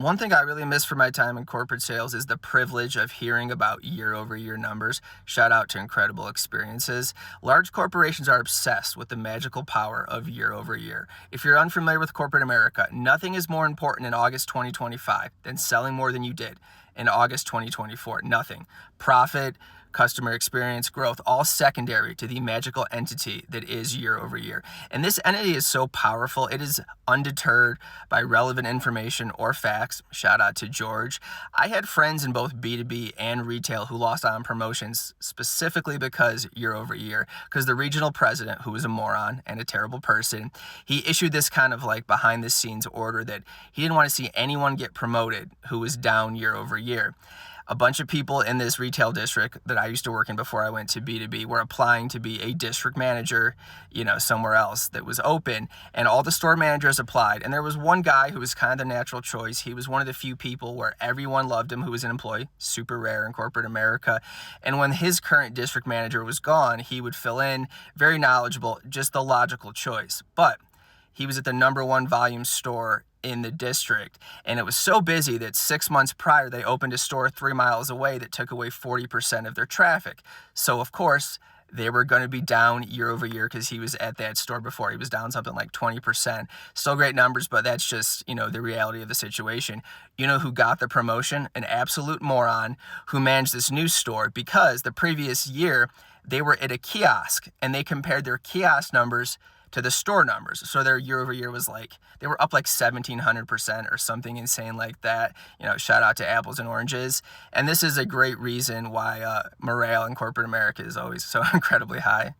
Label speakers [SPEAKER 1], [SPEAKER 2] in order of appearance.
[SPEAKER 1] One thing I really miss from my time in corporate sales is the privilege of hearing about year over year numbers. Shout out to incredible experiences. Large corporations are obsessed with the magical power of year over year. If you're unfamiliar with corporate America, nothing is more important in August 2025 than selling more than you did in August 2024. Nothing. Profit, customer experience, growth, all secondary to the magical entity that is year over year. And this entity is so powerful, it is undeterred by relevant information or facts. Shout out to George. I had friends in both B2B and retail who lost on promotions specifically because year over year, because the regional president, who was a moron and a terrible person, he issued this kind of like behind the scenes order that he didn't want to see anyone get promoted who was down year over year. A bunch of people in this retail district that I used to work in before I went to B2B were applying to be a district manager, somewhere else that was open. And all the store managers applied. And there was one guy who was kind of the natural choice. He was one of the few people where everyone loved him who was an employee, super rare in corporate America. And when his current district manager was gone, he would fill in, very knowledgeable, just the logical choice. But he was at the number one volume store in the district, and it was so busy that 6 months prior they opened a store 3 miles away that took away 40% of their traffic. So of course they were going to be down year over year because he was at that store before. He was down something like 20%. Still great numbers, but that's just the reality of the situation. You know who got the promotion? An absolute moron who managed this new store, because the previous year they were at a kiosk and they compared their kiosk numbers to the store numbers. So their year over year was like, they were up like 1700% or something insane like that. Shout out to apples and oranges. And this is a great reason why morale in corporate America is always so incredibly high.